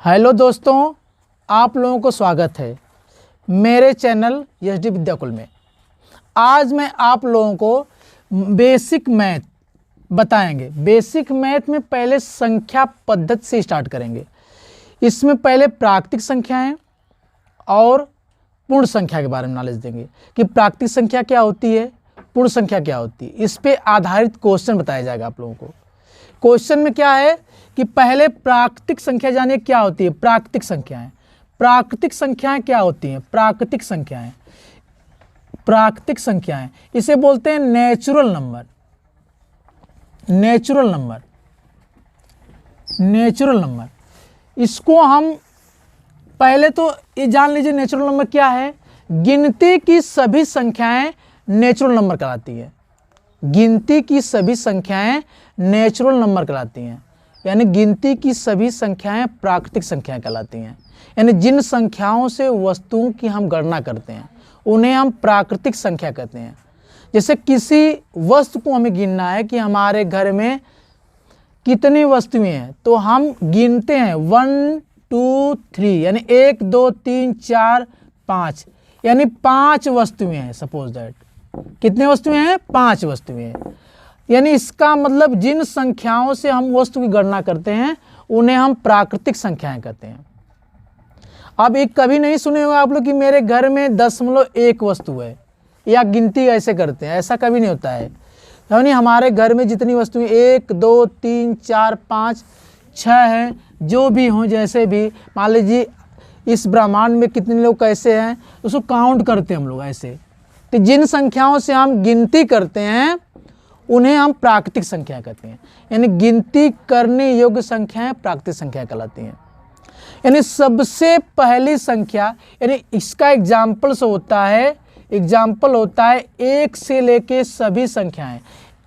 Hello दोस्तों, आप लोगों को स्वागत है मेरे चैनल एसडी विद्याकुल में। आज मैं आप लोगों को बेसिक मैथ बताएंगे। बेसिक मैथ में पहले संख्या पद्धति से स्टार्ट करेंगे। इसमें पहले प्राकृतिक संख्याएं और पूर्ण संख्या के बारे में नॉलेज देंगे कि प्राकृतिक संख्या क्या होती है, पूर्ण संख्या क्या होती है। इस पे आधारित क्वेश्चन बताया जाएगा आप लोगों को। क्वेश्चन में क्या है कि पहले प्राकृतिक संख्या जानिए क्या होती है। प्राकृतिक संख्याएं, प्राकृतिक संख्याएं क्या होती हैं? प्राकृतिक संख्याएं, प्राकृतिक संख्याएं इसे बोलते हैं natural number. Natural number, natural number इसको हम पहले तो ये जान लीजिए नेचुरल नंबर क्या है। गिनती की सभी संख्याएं नेचुरल नंबर कहलाती है। गिनती की सभी संख्याएं नेचुरल नंबर कहलाती हैं, यानी गिनती की सभी संख्याएं प्राकृतिक संख्याएं कहलाती हैं। यानी जिन संख्याओं से वस्तुओं की हम गणना करते हैं उन्हें हम प्राकृतिक संख्या कहते हैं। जैसे किसी वस्तु को हमें गिनना है कि हमारे घर में कितनी वस्तुएं हैं, तो हम गिनते हैं 1 2 3, यानी 1 2 3 4 5, यानी 5 वस्तुएं हैं। सपोज दैट कितने वस्तुएं हैं? 5 वस्तुएं हैं। यानी इसका मतलब जिन संख्याओं से हम वस्तु की गणना करते हैं उन्हें हम प्राकृतिक संख्याएं कहते हैं। अब एक कभी नहीं सुने होगा आप लोग कि मेरे घर में 0.1 वस्तु है, या गिनती ऐसे करते हैं, ऐसा कभी नहीं होता है। यानी हमारे घर में जितनी वस्तुएं 1 2 3 4 5 6 हैं, जो भी हों, जैसे भी मान लीजिए इस ब्रह्मांड में कितने लोग कैसे हैं उसको काउंट करते हैं हम लोग ऐसे। तो जिन संख्याओं से हम गिनती करते हैं उन्हें हम प्राकृतिक संख्या कहते हैं। यानी गिनती करने योग्य संख्याएं प्राकृतिक संख्या कहलाती हैं। यानी सबसे पहली संख्या, यानी इसका एग्जाम्पल्स होता है, एग्जाम्पल होता है 1 से लेके सभी संख्याएं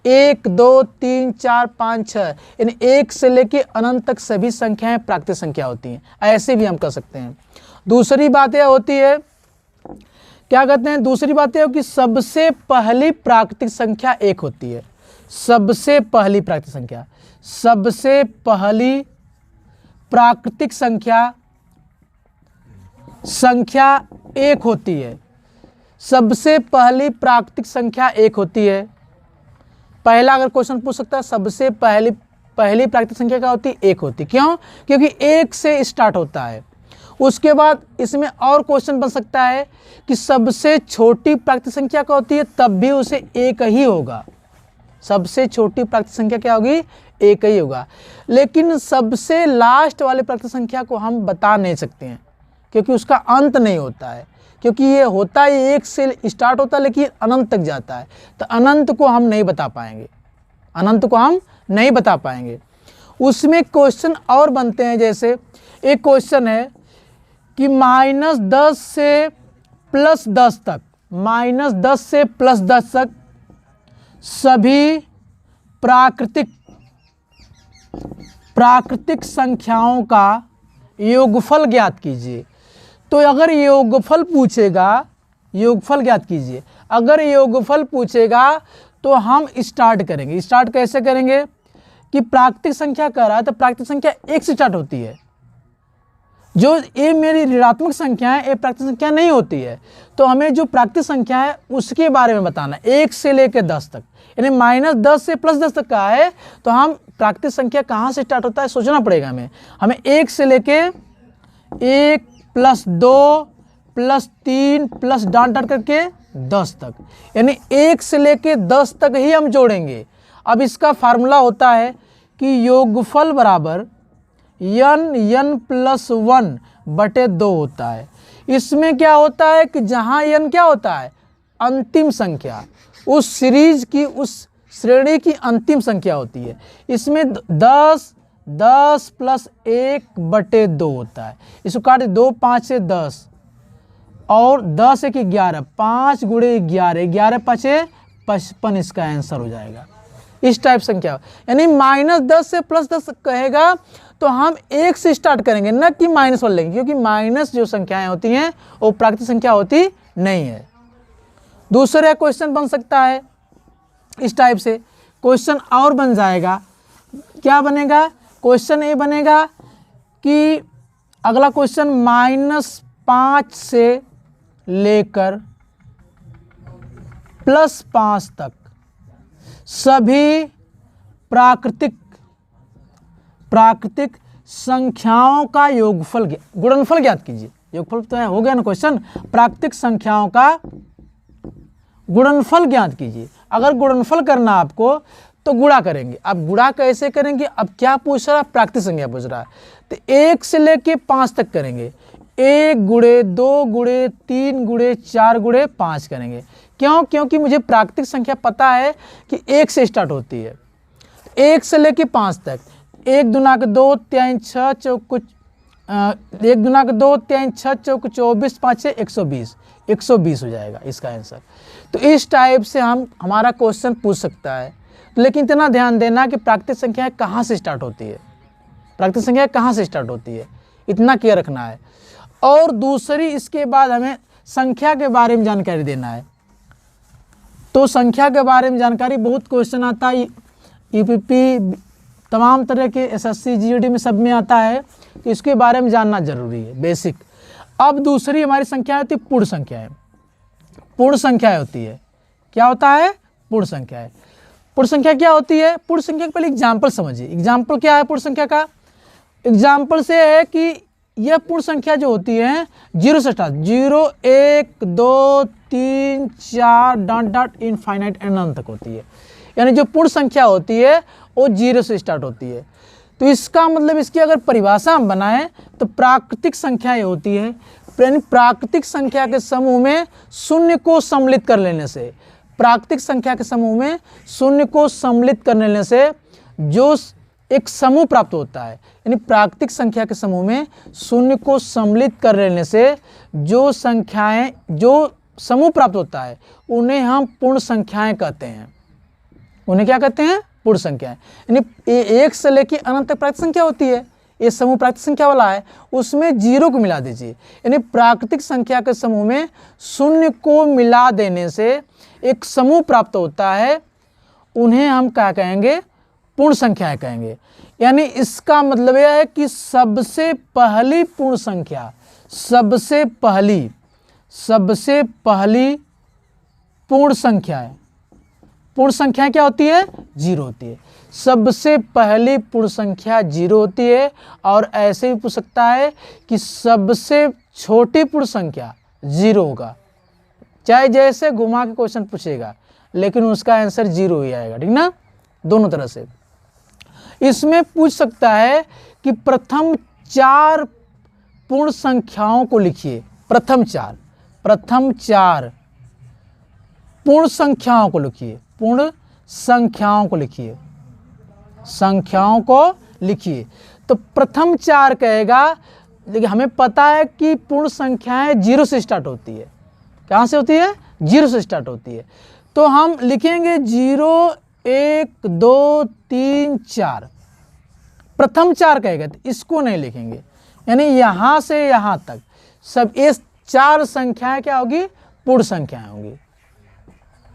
1 2 3 4 5 6, यानी 1 से लेके अनंत तक सभी संख्याएं प्राकृतिक संख्या होती हैं। ऐसे भी हम कर सकते हैं। दूसरी बात यह होती है, क्या कहते हैं, दूसरी बात यह कि सबसे पहली प्राकृतिक संख्या 1 होती है। सबसे पहली प्राकृतिक संख्या, सबसे पहली प्राकृतिक संख्या 1 होती है। सबसे पहली प्राकृतिक संख्या 1 होती है। पहला अगर क्वेश्चन पूछ सकता है, सबसे पहली प्राकृतिक संख्या क्या होती है? 1 होती है। क्यों? क्योंकि 1 से स्टार्ट होता है। उसके बाद इसमें और क्वेश्चन बन सकता है कि सबसे छोटी प्राकृतिक संख्या क्या होती है? तब भी उसे 1 ही होगा। सबसे छोटी प्राकृतिक संख्या क्या होगी? 1 ही होगा। लेकिन सबसे लास्ट वाली प्राकृतिक संख्या को हम बता नहीं सकते हैं, क्योंकि उसका अंत नहीं होता है। क्योंकि ये होता है 1 से स्टार्ट होता है लेकिन अनंत तक जाता है, तो अनंत को हम नहीं बता पाएंगे। अनंत को हम नहीं बता पाएंगे। उसमें क्वेश्चन और बनते हैं, जैसे एक क्वेश्चन है कि -10 से +10 तक, -10 से +10 तक सभी प्राकृतिक संख्याओं का योगफल ज्ञात कीजिए। तो अगर योगफल पूछेगा, योगफल ज्ञात कीजिए, अगर योगफल पूछेगा तो हम स्टार्ट करेंगे। स्टार्ट कैसे करेंगे कि प्राकृतिक संख्या कह रहा है तो प्राकृतिक संख्या 1 से स्टार्ट होती है। जो ये मेरी ऋणात्मक संख्या है, ये प्राकृतिक संख्या नहीं होती है। तो हमें जो प्राकृतिक संख्या है उसके बारे में बताना, 1 से लेकर 10 तक, यानी -10 से +10 तक का है। तो हम प्राकृतिक संख्या कहाँ से स्टार्ट होता है सोचना पड़ेगा हमें 1 से लेके 1 + 2 + 3 + डांट करके 10 तक, यानी 1 से लेके 10 तक ही हम जोड़ेंगे। अब इसका फार्मूला होता है कि योगफल बराबर n + 1/2 होता है। इसमें क्या होता है कि जहाँ n क्या होता है? अंतिम संख्या, उस सीरीज की, उस श्रेणी की अंतिम संख्या होती है। इसमें 10 + 1/2 होता है। इसको काट 2 5 से 10 और 10 1 11, 5 × 11, 11 5 55, इसका आंसर हो जाएगा। इस टाइप संख्या, यानी -10 से +10 कहेगा तो हम 1 से स्टार्ट करेंगे, न कि -1 लेंगे, क्योंकि माइनस जो संख्याएं होती हैं वो प्राकृतिक संख्या होती नहीं है। दूसरा क्वेश्चन बन सकता है इस टाइप से। क्वेश्चन और बन जाएगा, क्या बनेगा? क्वेश्चन ये बनेगा कि अगला क्वेश्चन -5 से लेकर +5 तक सभी प्राकृतिक संख्याओं का योगफल गुणनफल ज्ञात कीजिए। योगफल तो हो गया ना क्वेश्चन, प्राकृतिक संख्याओं का गुणनफल ज्ञात कीजिए। अगर गुणनफल करना आपको तो गुणा करेंगे। अब गुणा कैसे करेंगे? अब क्या पूछ रहा है? प्राकृतिक संख्या पूछ रहा है, तो 1 से लेके 5 तक करेंगे। 1 गुणे 2 गुणे 3 गुणे 4 गुणे 5 करेंगे। क्यों? क्योंकि मुझे प्राकृतिक संख्या पता है कि 1 से स्टार्ट होती है। 1 से लेके 5 तक 1 दूना 2 3 6 चौक 1 दूना 2 3 6 चौक 24 5 120 120 हो जाएगा इसका आंसर। तो इस टाइप से हमारा क्वेश्चन पूछ सकता है। लेकिन इतना ध्यान देना कि प्राकृतिक संख्याएं कहाँ से स्टार्ट होती है, प्राकृतिक संख्या कहाँ से स्टार्ट होती है, इतना क्लियर रखना है। और दूसरी इसके बाद हमें संख्या के बारे में जानकारी देना है। तो संख्या के बारे में जानकारी बहुत क्वेश्चन आता है, यूपीपी तमाम तरह के एसएससी जीडी में सब में आता है, तो इसके बारे में जानना जरूरी है, बेसिक। अब दूसरी हमारी संख्या होती है पूर्ण संख्याएं। पूर्ण संख्याएं होती है, क्या होता है? पूर्ण संख्याएं। पूर्ण संख्या क्या होती है? पूर्ण संख्या के पहले एग्जाम्पल समझिए। एग्जाम्पल क्या है पूर्ण संख्या का? एग्जाम्पल से है कि यह पूर्ण संख्या जो होती है 0 से स्टार्ट, 0 1 2 3 4 डॉट डॉट इनफाइनाइट अनंत तक होती है। यानी जो पूर्ण संख्या होती है वो 0 से स्टार्ट होती है। तो इसका मतलब इसकी अगर परिभाषा हम बनाएं तो प्राकृतिक संख्याएं होती है, यानी प्राकृतिक संख्या के समूह में शून्य को सम्मिलित कर लेने से, प्राकृतिक संख्या के समूह में शून्य को सम्मिलित कर लेने से जो एक समूह प्राप्त होता है, यानी प्राकृतिक संख्या के समूह में शून्य को सम्मिलित कर लेने से जो संख्याएं, जो समूह प्राप्त होता है उन्हें हम पूर्ण संख्याएं कहते हैं। उन्हें क्या कहते हैं? पूर्ण संख्याएं। यानी 1 से लेकर अनंत तक प्राकृतिक संख्या होती है, ये समूह प्राकृतिक संख्या वाला है, उसमें 0 को मिला दीजिए। यानी प्राकृतिक संख्या के समूह में शून्य को मिला देने से एक समूह प्राप्त होता है, उन्हें हम क्या कहेंगे? पूर्ण संख्याएं कहेंगे। यानी इसका मतलब यह है कि सबसे पहली पूर्ण संख्या, सबसे पहली पूर्ण संख्याएं, पूर्ण संख्या क्या होती है? 0 होती है। सबसे पहली पूर्ण संख्या 0 होती है। और ऐसे भी पूछ सकता है कि सबसे छोटी पूर्ण संख्या 0 होगा, चाहे जैसे घुमा के क्वेश्चन पूछेगा, लेकिन उसका आंसर 0 ही आएगा, ठीक ना? दोनों तरह से इसमें पूछ सकता है कि प्रथम 4 पूर्ण संख्याओं को लिखिए। प्रथम 4 पूर्ण संख्याओं को लिखिए, पूर्ण संख्याओं को लिखिए, संख्याओं को लिखिए। तो प्रथम 4 कहेगा, लेकिन हमें पता है कि पूर्ण संख्याएं 0 से स्टार्ट होती है। कहाँ से होती है? 0 से स्टार्ट होती है। तो हम लिखेंगे 0 1 2 3 4। प्रथम 4 कहेगा तो इसको नहीं लिखेंगे, यानी यहाँ से यहाँ तक सब ये 4 संख्याएं क्या होगी? पूर्ण संख्याएं होंगी।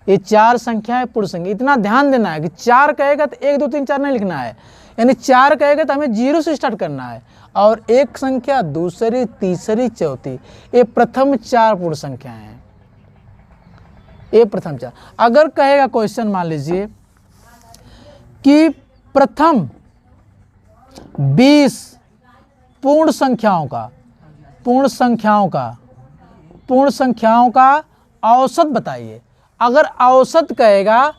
ये 4 संख्याएं पूर्ण संख्या। इतना ध्यान देना है कि 4 कहेगा तो 1 2 3 4 नहीं लिखना है, यानी 4 कहेगा तो हमें 0 से स्टार्ट करना है। और एक संख्या, दूसरी, तीसरी, चौथी, ये प्रथम 4 पूर्ण संख्याएं हैं। ये प्रथम 4। अगर कहेगा क्वेश्चन, मान लीजिए कि प्रथम 20 पूर्ण संख्याओं का औसत बताइए। अगर औसत कहेगा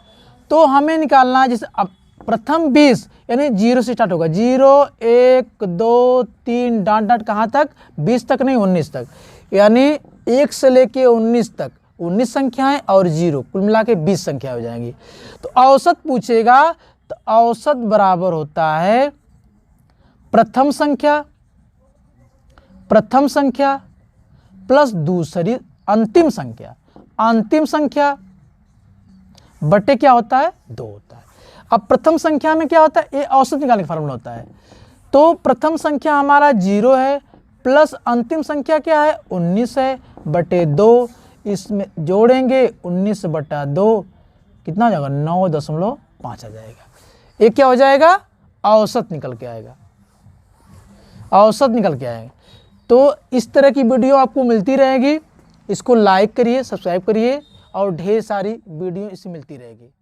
तो हमें निकालना है, जैसे अब प्रथम 20 यानी 0 से स्टार्ट होगा, 0 1 2 3 डॉट डॉट कहाँ तक? 20 तक नहीं, 19 तक। यानी 1 से लेके 19 तक 19 संख्याएं और 0 कुल मिला के 20 संख्या हो जाएंगी। तो औसत पूछेगा तो औसत बराबर होता है प्रथम संख्या प्लस दूसरी अंतिम संख्या बटे क्या होता है? 2 होता है। अब प्रथम संख्या में क्या होता है? ये औसत निकालने का फार्मूला होता है। तो प्रथम संख्या हमारा 0 है, प्लस अंतिम संख्या क्या है? 19 है, बटे 2। इसमें जोड़ेंगे 19 बटा 2 कितना हो जाएगा? 9.5 आ जाएगा। ये क्या हो जाएगा? औसत निकल के आएगा। औसत निकल के आएगा। तो इस तरह की वीडियो आपको मिलती रहेगी, इसको लाइक करिए, सब्सक्राइब करिए और ढेर सारी वीडियो इससे मिलती रहेगी।